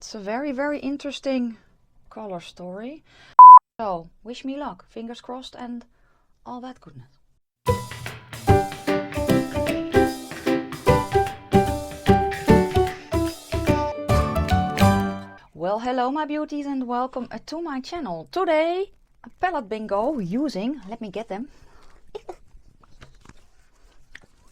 It's a very, very interesting color story. So, wish me luck, fingers crossed and all that goodness. Well, hello my beauties and welcome to my channel. Today, a palette bingo using, let me get them,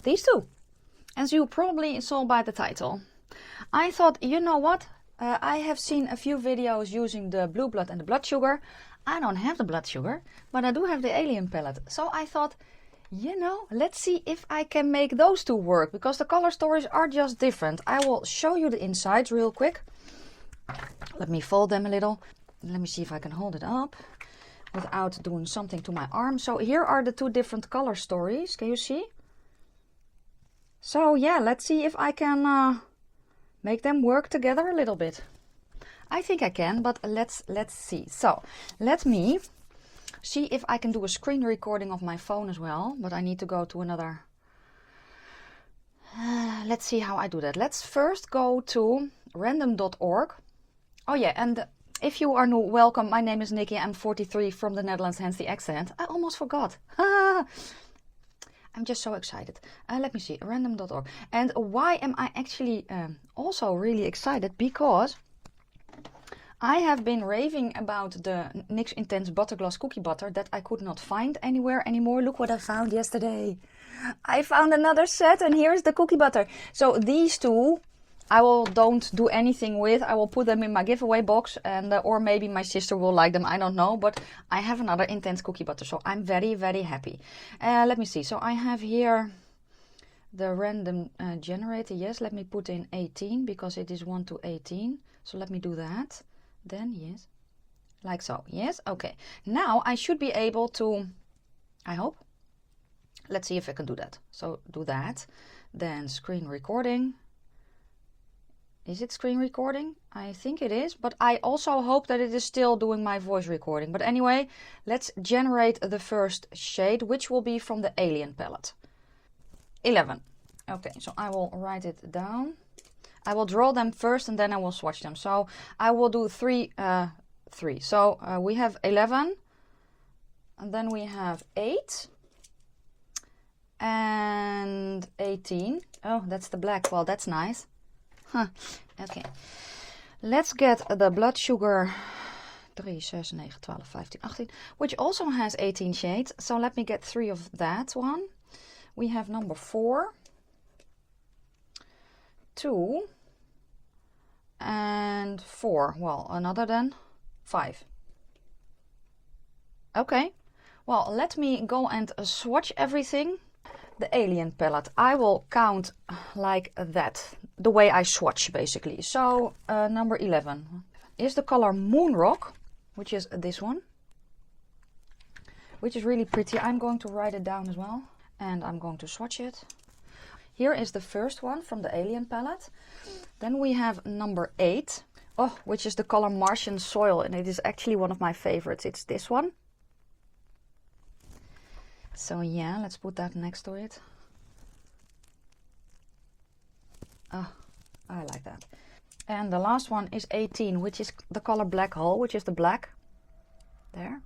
these two. As you probably saw by the title. I thought, you know what? I have seen a few videos using the Blue Blood and the Blood Sugar. I don't have the Blood Sugar, but I do have the Alien palette. So I thought, you know, let's see if I can make those two work, because the color stories are just different. I will show you the insides real quick. Let me fold them a little. Let me see if I can hold it up without doing something to my arm. So here are the two different color stories. Can you see? So yeah, let's see if I can make them work together a little bit. I think I can, but let's see. So let me see if I can do a screen recording of my phone as well, but I need to go to another. Let's see how I do that. Let's first go to random.org. Oh yeah, and if you are new, welcome. My name is Nikki. I'm 43 from the Netherlands, hence the accent. I almost forgot. I'm just so excited. Let me see, random.org. And why am I actually also really excited? Because I have been raving about the NYX Intense Buttergloss Cookie Butter that I could not find anywhere anymore. Look what I found yesterday. I found another set and here's the cookie butter. So these two I don't do anything with. I will put them in my giveaway box, and or maybe my sister will like them. I don't know, but I have another Intense Cookie Butter, so I'm very, very happy. Let me see. So I have here the random generator. Yes, let me put in 18 because it is 1 to 18. So let me do that. Then yes, like so. Yes, okay. Now I should be able to, I hope. Let's see if I can do that. So do that. Then screen recording. Is it screen recording? I think it is, but I also hope that it is still doing my voice recording. But anyway, let's generate the first shade, which will be from the Alien palette. 11. Okay, so I will write it down. I will draw them first and then I will swatch them. So I will do three. So we have 11, and then we have 8 and 18. Oh, that's the black. Well, that's nice. Huh. Okay, let's get the Blood Sugar 3, 6, 9, 12, 15, 18, which also has 18 shades. So let me get 3 of that one. We have number 4, 2, and 4. Well, another then 5. Okay, well, let me go and swatch everything. The Alien palette, I will count like that, the way I swatch basically. So number 11 is the color Moon Rock, which is this one, which is really pretty. I'm going to write it down as well and I'm going to swatch it. Here is the first one from the Alien palette. Then we have number 8, which is the color Martian Soil, and it is actually one of my favorites. It's this one. So yeah, let's put that next to it. Oh, I like that. And the last one is 18, which is the color Black Hole, which is the black. There.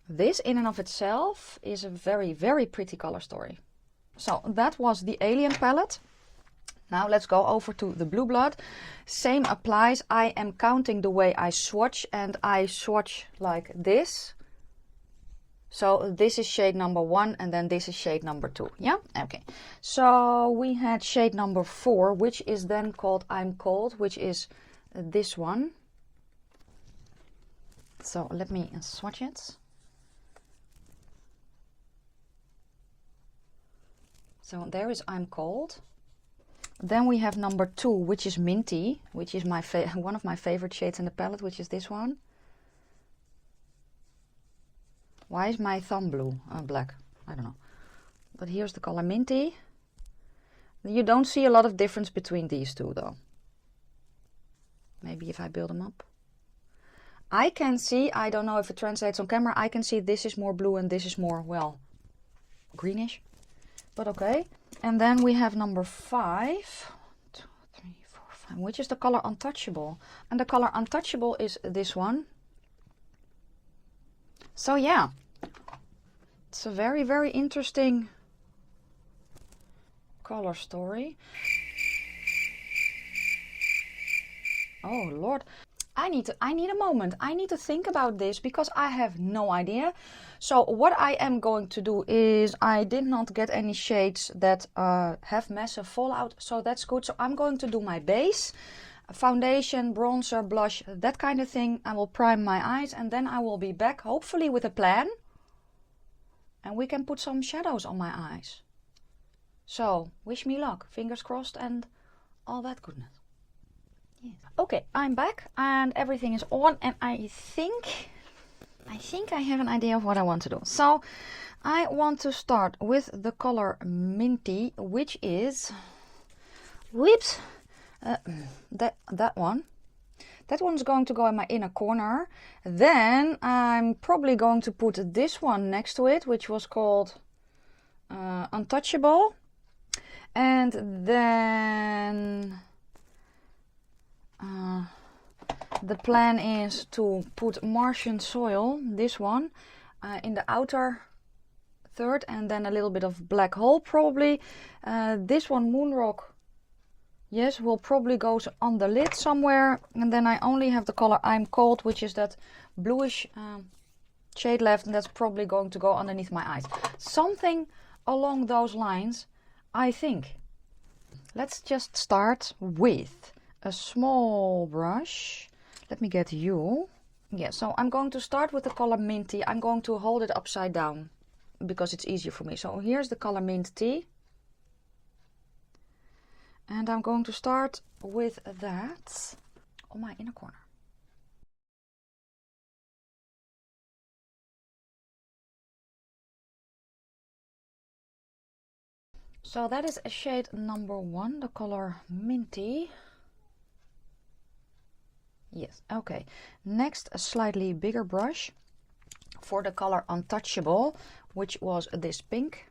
This in and of itself is a very, very pretty color story. So that was the Alien palette. Now let's go over to the Blue Blood. Same applies. I am counting the way I swatch, and I swatch like this. So this is shade number 1 and then this is shade number 2. Yeah? Okay. So we had shade number 4, which is then called I'm Cold, which is this one. So let me swatch it. So there is I'm Cold. Then we have number 2, which is Minty, which is my one of my favorite shades in the palette, which is this one. Why is my thumb blue? Black. I don't know. But here's the color Minty. You don't see a lot of difference between these two though. Maybe if I build them up. I can see, I don't know if it translates on camera, I can see this is more blue and this is more, well, greenish. But okay. And then we have number 5. which is the color Untouchable. And the color Untouchable is this one. So yeah, it's a very, very interesting color story. Oh Lord, I need a moment. I need to think about this because I have no idea. So what I am going to do is, I did not get any shades that have massive fallout, so that's good. So I'm going to do my base, foundation, bronzer, blush, that kind of thing. I will prime my eyes and then I will be back, hopefully with a plan. And we can put some shadows on my eyes. So wish me luck, fingers crossed and all that goodness. Yeah. Okay, I'm back and everything is on, and I think I have an idea of what I want to do. So I want to start with the color Minty, which is, whoops, that one. That one's going to go in my inner corner. Then I'm probably going to put this one next to it, which was called Untouchable. And then the plan is to put Martian Soil, this one, in the outer third, and then a little bit of Black Hole probably. This one, Moonrock, yes, will probably go on the lid somewhere. And then I only have the color I'm Cold, which is that bluish shade left, and that's probably going to go underneath my eyes. Something along those lines, I think. Let's just start with a small brush. Let me get you. Yeah, so I'm going to start with the color Minty. I'm going to hold it upside down because it's easier for me. So here's the color Mint Tea. And I'm going to start with that on my inner corner. So that is a shade number 1, the color Minty. Yes, okay. Next, a slightly bigger brush for the color Untouchable, which was this pink.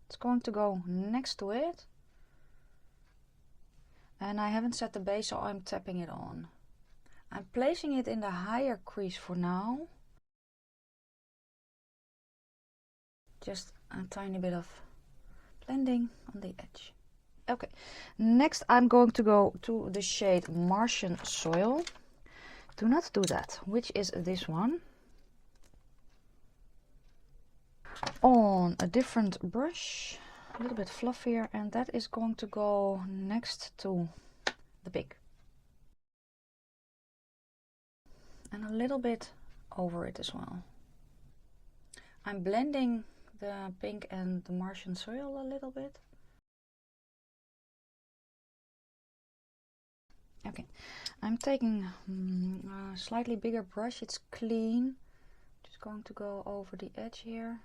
It's going to go next to it. And I haven't set the base, so I'm tapping it on. I'm placing it in the higher crease for now. Just a tiny bit of blending on the edge. Okay, next I'm going to go to the shade Martian Soil. Do not do that, which is this one. On a different brush, a little bit fluffier, and that is going to go next to the pink. And a little bit over it as well. I'm blending the pink and the Martian Soil a little bit. Okay, I'm taking a slightly bigger brush. It's clean. Just going to go over the edge here.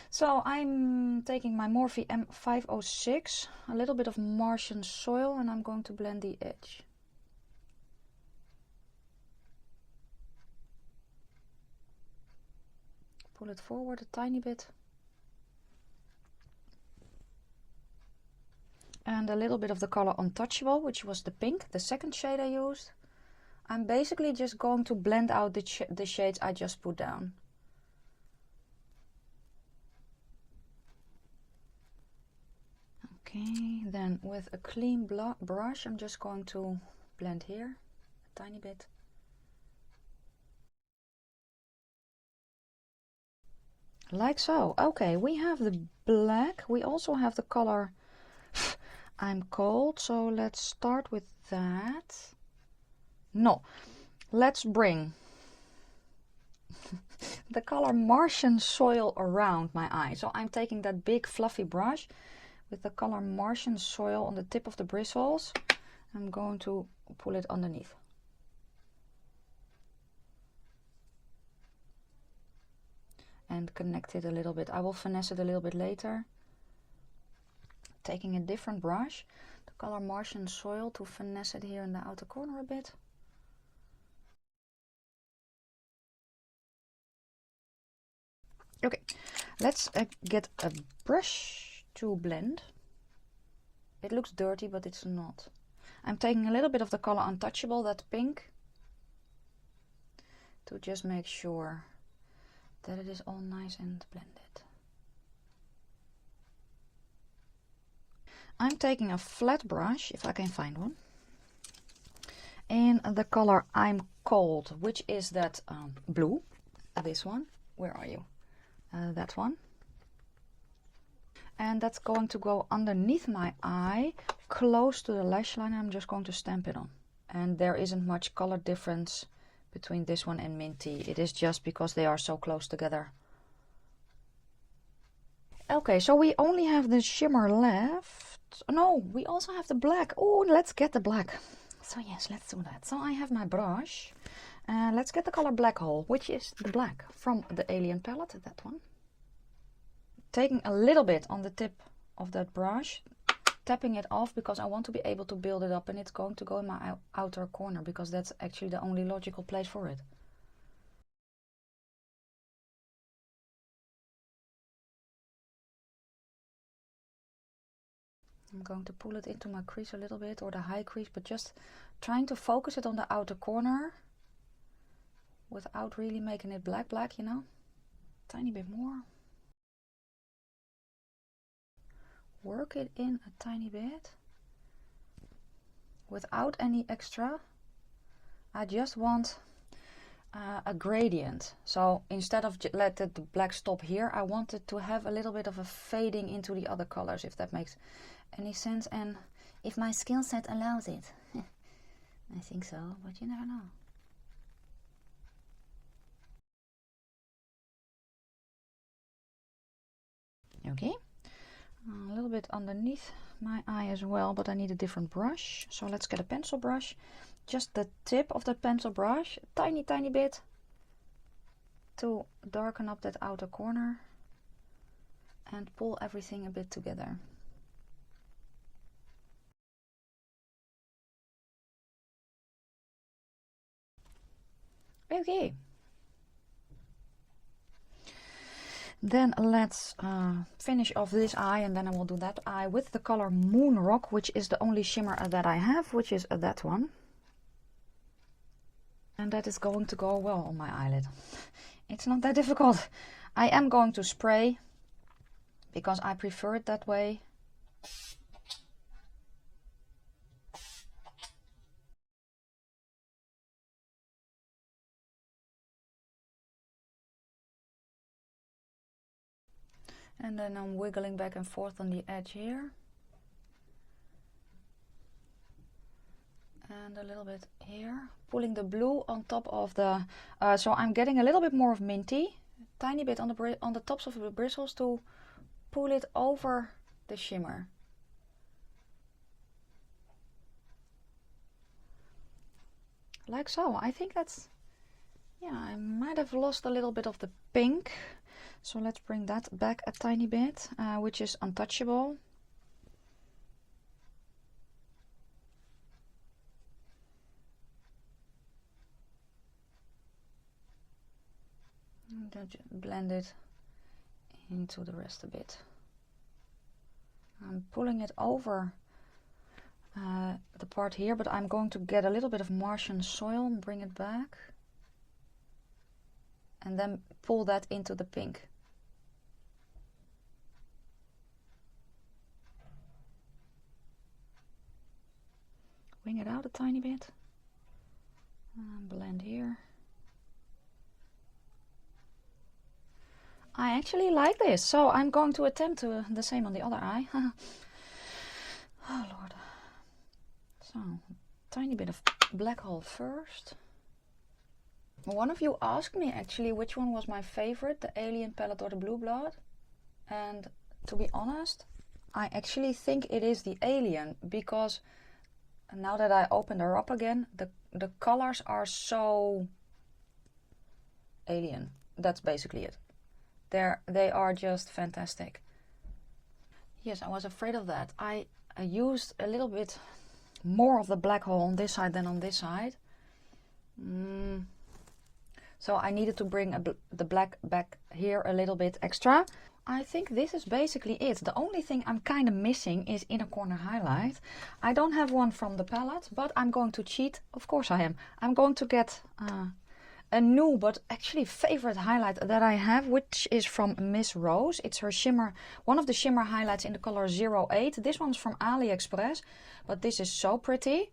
So I'm taking my Morphe M506, a little bit of Martian Soil, and I'm going to blend the edge. Pull it forward a tiny bit. And a little bit of the color Untouchable, which was the pink, the second shade I used. I'm basically just going to blend out the shades I just put down. Okay, then with a clean brush, I'm just going to blend here a tiny bit. Like so. Okay, we have the black. We also have the color I'm Cold, so let's start with that. No, let's bring the color Martian Soil around my eye. So I'm taking that big fluffy brush with the color Martian Soil on the tip of the bristles. I'm going to pull it underneath. And connect it a little bit. I will finesse it a little bit later. Taking a different brush, the color Martian Soil, to finesse it here in the outer corner a bit. Okay, let's get a brush to blend. It looks dirty, but it's not. I'm taking a little bit of the color Untouchable, that pink, to just make sure that it is all nice and blended. I'm taking a flat brush, if I can find one, in the color I'm Cold, which is that blue, this one. Where are you? That one. And that's going to go underneath my eye, close to the lash line. I'm just going to stamp it on. And there isn't much color difference between this one and Minty. It is just because they are so close together. Okay, so we only have the shimmer left. No, we also have the black. Oh, let's get the black. So yes, let's do that. So I have my brush. And let's get the color Black Hole, which is the black from the Alien palette, that one. Taking a little bit on the tip of that brush, tapping it off because I want to be able to build it up, and it's going to go in my outer corner because that's actually the only logical place for it. I'm going to pull it into my crease a little bit, or the high crease, but just trying to focus it on the outer corner without really making it black, you know. Tiny bit more. Work it in a tiny bit without any extra. I just want a gradient. So instead of let the black stop here, I wanted to have a little bit of a fading into the other colors, if that makes any sense, and if my skill set allows it. I think so, but you never know. Okay, a little bit underneath my eye as well, but I need a different brush. So let's get a pencil brush. Just the tip of the pencil brush, tiny bit, to darken up that outer corner and pull everything a bit together. Okay. Then let's finish off this eye, and then I will do that eye with the color Moon Rock, which is the only shimmer that I have, which is that one. And that is going to go well on my eyelid. It's not that difficult. I am going to spray because I prefer it that way. And then I'm wiggling back and forth on the edge here. And a little bit here. Pulling the blue on top of the... so I'm getting a little bit more of Minty. Tiny bit on the tops of the bristles to pull it over the shimmer. Like so. I think that's... yeah, I might have lost a little bit of the pink. So let's bring that back a tiny bit, which is Untouchable. And then blend it into the rest a bit. I'm pulling it over the part here, but I'm going to get a little bit of Martian soil and bring it back. And then pull that into the pink. Wing it out a tiny bit. And blend here. I actually like this, so I'm going to attempt the same on the other eye. Oh Lord. So, tiny bit of Black Hole first. One of you asked me actually which one was my favorite, the Alien palette or the Blue Blood. And to be honest, I actually think it is the Alien, because now that I opened her up again, the colors are so alien. That's basically it. They are just fantastic. Yes, I was afraid of that. I used a little bit more of the Black Hole on this side than on this side. So I needed to bring the black back here a little bit extra. I think this is basically it. The only thing I'm kind of missing is inner corner highlight. I don't have one from the palette, but I'm going to cheat. Of course I am. I'm going to get a new but actually favorite highlight that I have, which is from Miss Rose. It's her shimmer, one of the shimmer highlights in the color 08. This one's from AliExpress, but this is so pretty.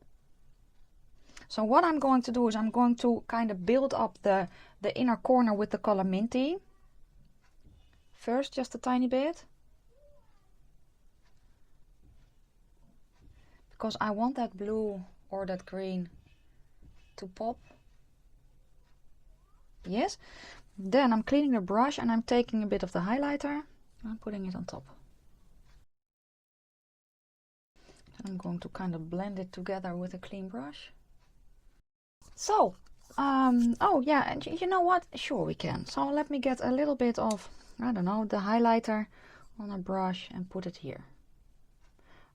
So what I'm going to do is I'm going to kind of build up the inner corner with the color Minty. First, just a tiny bit. Because I want that blue or that green to pop. Yes. Then I'm cleaning the brush and I'm taking a bit of the highlighter. I'm putting it on top. I'm going to kind of blend it together with a clean brush. So, oh yeah, and you know what? Sure we can. So let me get a little bit of, I don't know, the highlighter on a brush and put it here.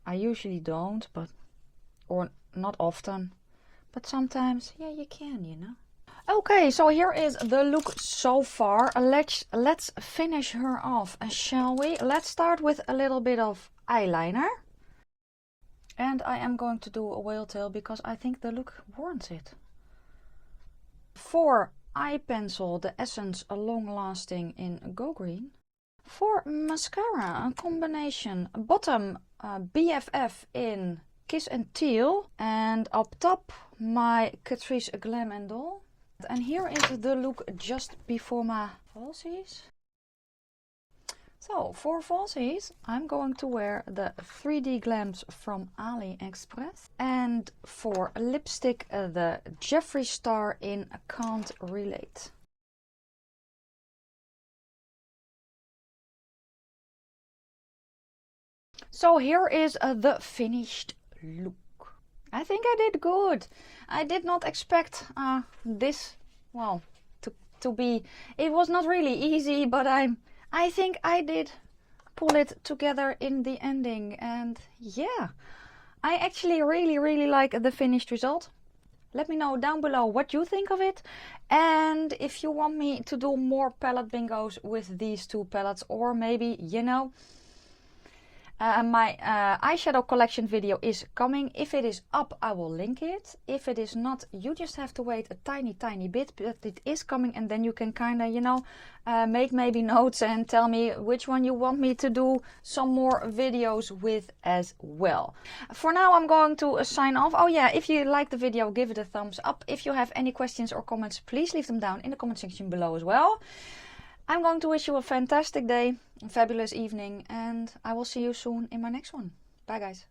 I usually don't, but, or not often, but sometimes, yeah, you can, you know. Okay, so here is the look so far. Let's finish her off, shall we? Let's start with a little bit of eyeliner. And I am going to do a whale tail because I think the look warrants it. For Eyepencil, the Essence Longlasting in Go Green. For mascara, a combination bottom BFF in Kiss and Teal. And up top, my Catrice Glam and Doll. And here is the look just before my falsies. So for falsies, I'm going to wear the 3D Glams from AliExpress. And for lipstick, the Jeffree Star in Can't Relate. So here is the finished look. I think I did good. I did not expect this, well, to be, it was not really easy, but I think I did pull it together in the ending. And yeah, I actually really like the finished result. Let me know down below what you think of it. And if you want me to do more palette bingos with these two palettes, or maybe, you know, my eyeshadow collection video is coming. If it is up, I will link it. If it is not, you just have to wait a tiny bit, but it is coming, and then you can kind of, you know, make maybe notes and tell me which one you want me to do some more videos with as well. For now, I'm going to sign off. Oh yeah, if you like the video, give it a thumbs up. If you have any questions or comments, please leave them down in the comment section below as well. I'm going to wish you a fantastic day, a fabulous evening, and I will see you soon in my next one. Bye guys.